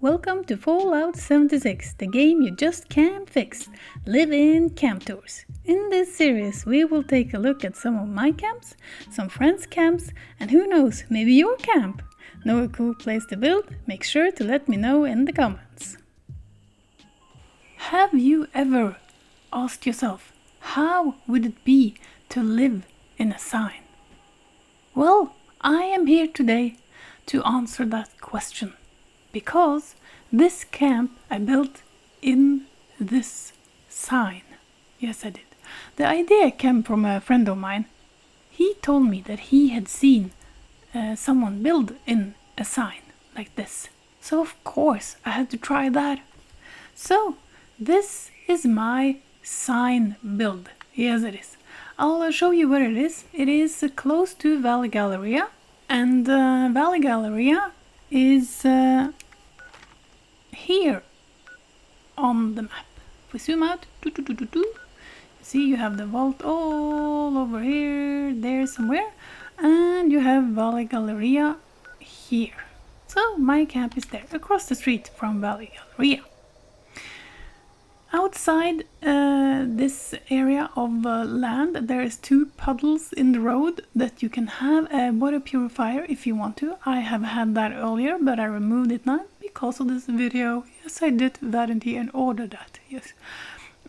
Welcome to Fallout 76, the game you just can't fix. Live in camp tours. In this series, we will take a look at some of my camps, some friends' camps, and who knows, maybe your camp. Know a cool place to build? Make sure to let me know in the comments. Have you ever asked yourself, how would it be to live in a sign? Well, I am here today to answer that question. Because this camp I built in this sign. Yes, I did. The idea came from a friend of mine. He told me that he had seen someone build in a sign like this. So of course I had to try that. So this is my sign build. Yes, it is. I'll show you where it is. It is close to Valley Galleria. And Valley Galleria is here on the map. If we zoom out, see you have the vault all over here, there somewhere, and you have Valley Galleria here. So my camp is there, across the street from Valley Galleria. Outside this area of land, there is 2 puddles in the road that you can have a water purifier if you want to. I have had that earlier, but I removed it now because of this video. Yes, I did vanity and ordered that. Yes.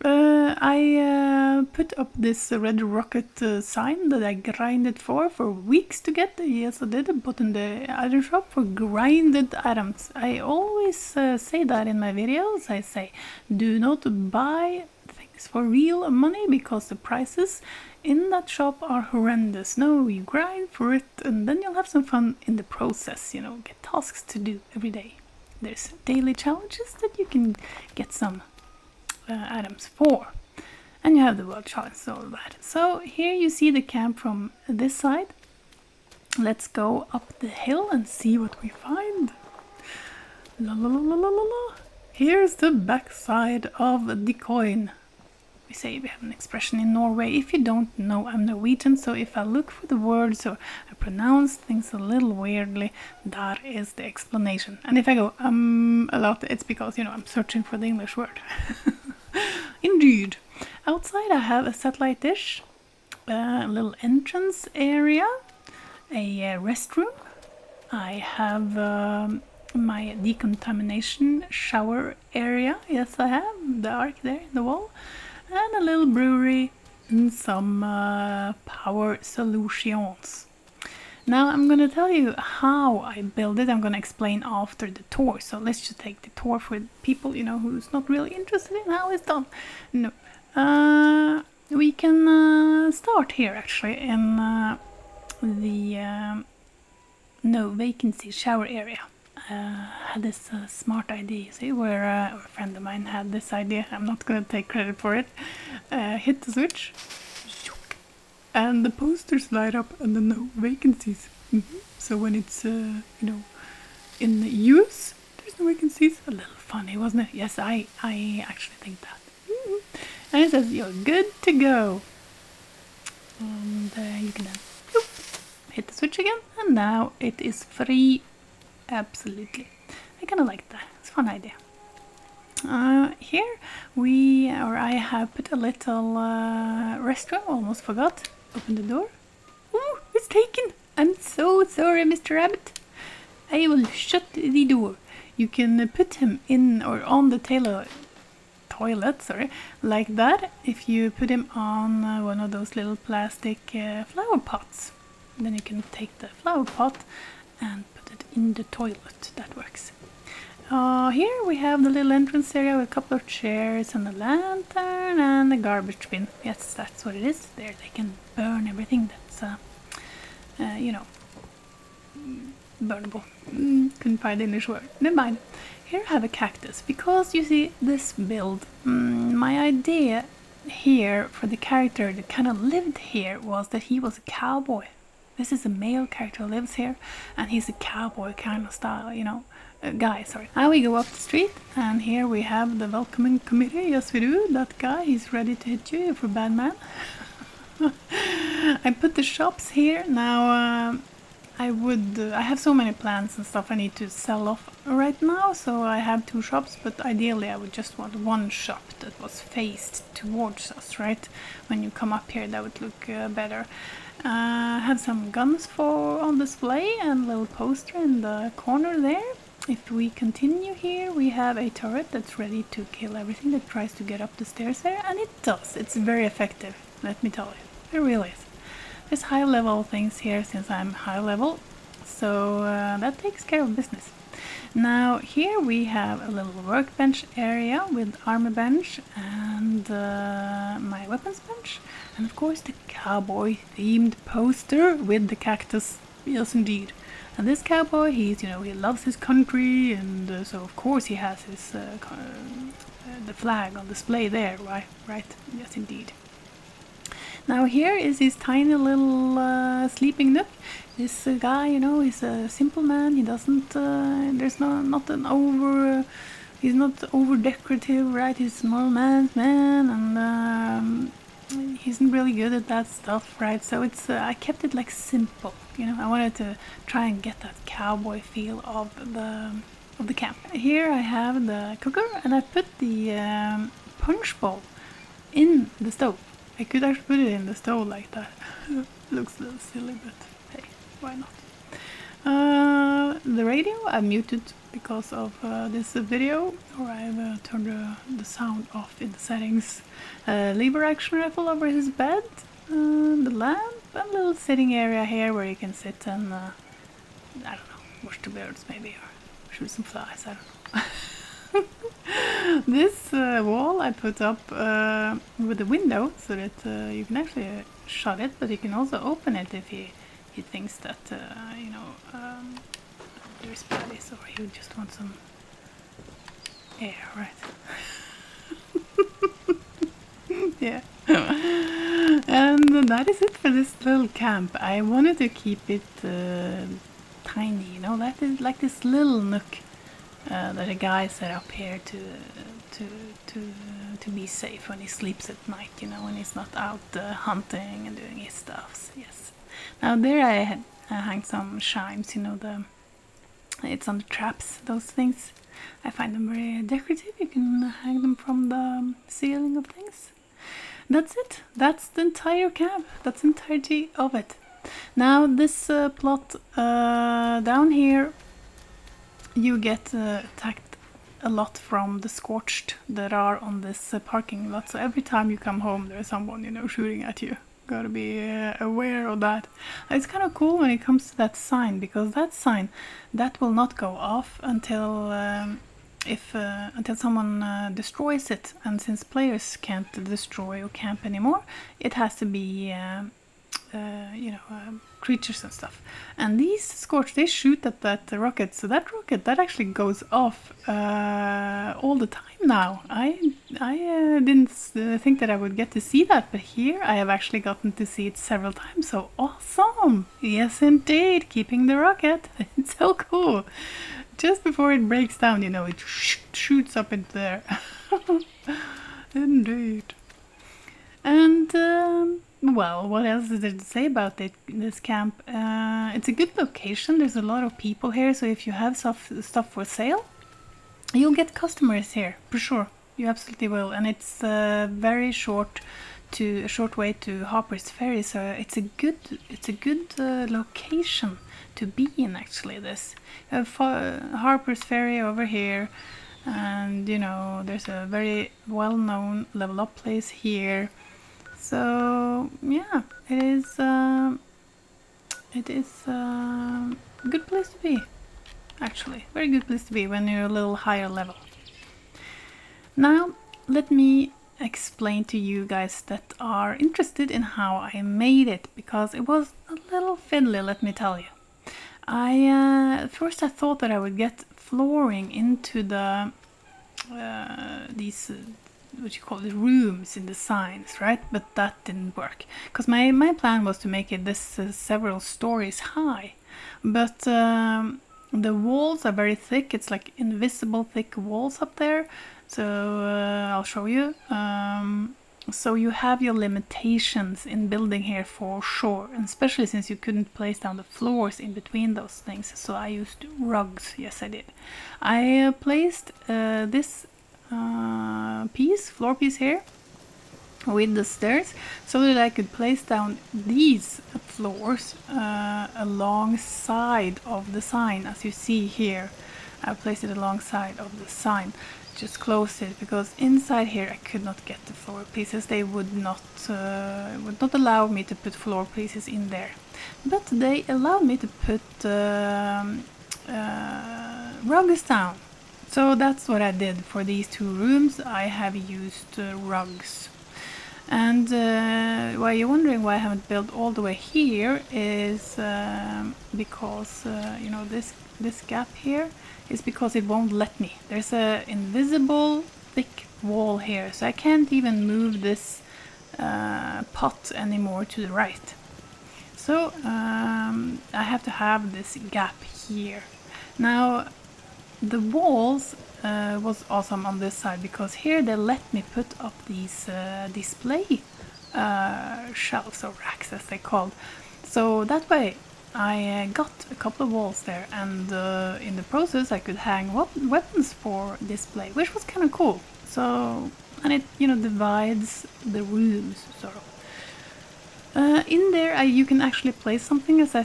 I put up this red rocket sign that I grinded for weeks to get. Yes, I did. I bought in the item shop for grinded items. I always say that in my videos. I say, do not buy things for real money because the prices in that shop are horrendous. No, you grind for it and then you'll have some fun in the process, you know, get tasks to do every day. There's daily challenges that you can get some items for, and you have the world challenge and all that. So here you see the camp from this side. Let's go up the hill and see what we find. La la la la la la la. Here's the backside of the coin. We say we have an expression in Norway. If you don't know, I'm Norwegian, so if I look for the words or I pronounce things a little weirdly, that is the explanation. And if I go a lot, it's because, you know, I'm searching for the English word. Indeed. Outside I have a satellite dish, a little entrance area, a restroom. I have my decontamination shower area. Yes, I have the arc there in the wall. And a little brewery and some power solutions. Now I'm gonna tell you how I build it. I'm gonna explain after the tour. So let's just take the tour for people, you know, who's not really interested in how it's done. No, we can start here actually in the no vacancy shower area. Had this smart idea, you see, where a friend of mine had this idea. I'm not gonna take credit for it. Hit the switch, and the posters light up and then no vacancies. So when it's you know, in use, there's no vacancies. A little funny, wasn't it? Yes, I actually think that. And it says you're good to go, and you can then hit the switch again, and now it is free. Absolutely, I kind of like that. It's a fun idea. Here I have put a little restroom. Almost forgot. Open the door. Ooh, it's taken. I'm so sorry, Mr. Rabbit. I will shut the door. You can put him in or on the toilet, sorry, like that. If you put him on one of those little plastic flower pots, then you can take the flower pot and put it in the toilet. That works. Here we have the little entrance area with a couple of chairs and a lantern and a garbage bin. Yes, that's what it is. There they can burn everything that's, you know, burnable. Couldn't find the English word. Never mind. Here I have a cactus because you see this build. My idea here for the character that kind of lived here was that he was a cowboy. This is a male character who lives here, and he's a cowboy kind of style, you know. Guy, sorry. Now we go up the street, and here we have the welcoming committee. Yes, we do. That guy, he's ready to hit you if you're a bad man. I put the shops here. Now, I have so many plants and stuff I need to sell off right now, so I have 2 shops, but ideally I would just want 1 shop that was faced towards us, right? When you come up here, that would look better. I have some guns for on display and a little poster in the corner there. If we continue here, we have a turret that's ready to kill everything that tries to get up the stairs there, and it does. It's very effective, let me tell you. It really is. There's high level things here since I'm high level, so that takes care of business. Now here we have a little workbench area with armor bench and my weapons bench, and of course the cowboy themed poster with the cactus. Yes indeed. And this cowboy, he loves his country, and so of course he has his the flag on display there, right? Yes indeed. Now here is his tiny little sleeping nook. This guy, he's a simple man. He doesn't. There's he's not over decorative, right? He's a small man's man, and he isn't really good at that stuff, right? So it's I kept it like simple. I wanted to try and get that cowboy feel of the camp. Here I have the cooker, and I put the punch bowl in the stove. I could actually put it in the stove like that. Looks a little silly, but hey, why not? The radio I muted because of this video, or I've turned the sound off in the settings. Lever action rifle over his bed, the lamp, and a little sitting area here where you can sit and, I don't know, watch the birds maybe, or shoot some flies, I don't know. This wall I put up with a window so that you can actually shut it, but you can also open it if he thinks that there's baddies, or he just wants some air, right? Yeah. And that is it for this little camp. I wanted to keep it tiny, that is like this little nook that a guy set up here to be safe when he sleeps at night, when he's not out hunting and doing his stuff. Yes. Now there I had hang some chimes, it's on the traps, those things. I find them very decorative. You can hang them from the ceiling of things. That's it. That's the entire camp. That's the entirety of it. Now this plot down here, you get attacked a lot from the scorched that are on this parking lot. So every time you come home, there's someone, shooting at you. Gotta be aware of that. It's kind of cool when it comes to that sign, because that sign, that will not go off until until someone destroys it. And since players can't destroy or camp anymore, it has to be creatures and stuff. And these Scorch, they shoot at that rocket, so that rocket, that actually goes off all the time now. I didn't think that I would get to see that, but here I have actually gotten to see it several times, so awesome! Yes indeed, keeping the rocket, it's so cool! Just before it breaks down, it shoots up into there. Indeed. And well, what else is there to say about this camp? It's a good location. There's a lot of people here, so if you have stuff for sale, you'll get customers here for sure. You absolutely will, and it's very short way to Harper's Ferry, so it's a good location to be in. Actually, this you have Harper's Ferry over here, and there's a very well-known level up place here. So yeah, it is a good place to be, actually. Very good place to be when you're a little higher level. Now let me explain to you guys that are interested in how I made it, because it was a little fiddly, let me tell you. First I thought that I would get flooring into the these what you call the rooms in the signs, right? But that didn't work, because my plan was to make it this several stories high, but the walls are very thick. It's like invisible thick walls up there, so I'll show you. So you have your limitations in building here for sure, and especially since you couldn't place down the floors in between those things. So I used rugs. Yes, I did. I placed this floor piece here with the stairs so that I could place down these floors alongside of the sign, as you see here. I placed it alongside of the sign, just close it, because inside here I could not get the floor pieces. They would not allow me to put floor pieces in there, but they allowed me to put rugs down. So that's what I did for these two rooms. I have used rugs. And why you're wondering why I haven't built all the way here is because this gap here is because it won't let me. There's a invisible thick wall here, so I can't even move this pot anymore to the right. So I have to have this gap here. Now the walls was awesome on this side, because here they let me put up these display shelves or racks, as they called. So that way I got a couple of walls there, and in the process I could hang weapons for display, which was kind of cool. So, and it divides the rooms sort of. In there you can actually place something, as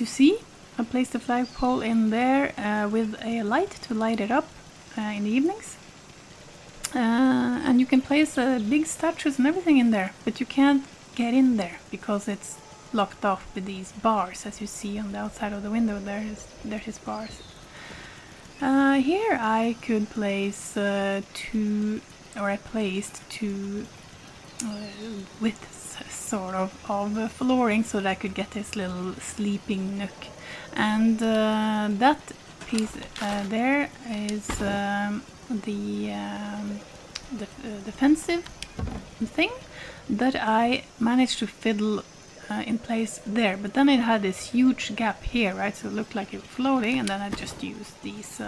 you see. I placed the flagpole in there with a light to light it up in the evenings. And you can place big statues and everything in there, but you can't get in there because it's locked off with these bars, as you see on the outside of the window. There's his bars. Here I could place I placed two widths sort of flooring so that I could get this little sleeping nook. And that piece there is the defensive thing that I managed to fiddle in place there, but then it had this huge gap here, right? So it looked like it was floating, and then I just used these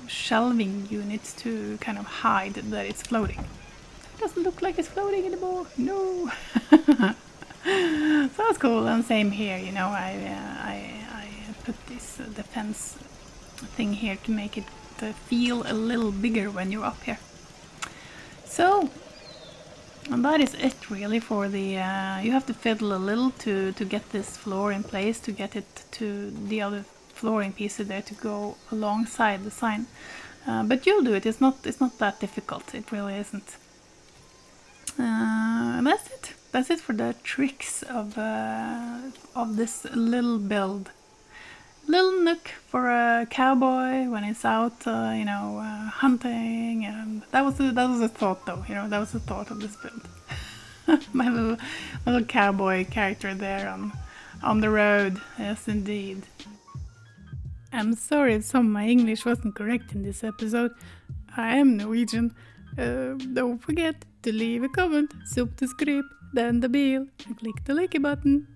shelving units to kind of hide that it's floating. It doesn't look like it's floating anymore. No. So that's cool. And same here, I put this defense thing here to make it feel a little bigger when you're up here. So, and that is it really for the you have to fiddle a little to get this floor in place, to get it to the other flooring pieces there to go alongside the sign. But you'll do it. It's not that difficult. It really isn't. And that's it. That's it for the tricks of this little build. Little nook for a cowboy when he's out, hunting, and that was a thought, though. That was the thought of this build. my little cowboy character there on the road. Yes, indeed. I'm sorry if some of my English wasn't correct in this episode. I am Norwegian. Don't forget to leave a comment, subscribe, then the bell, and click the like button.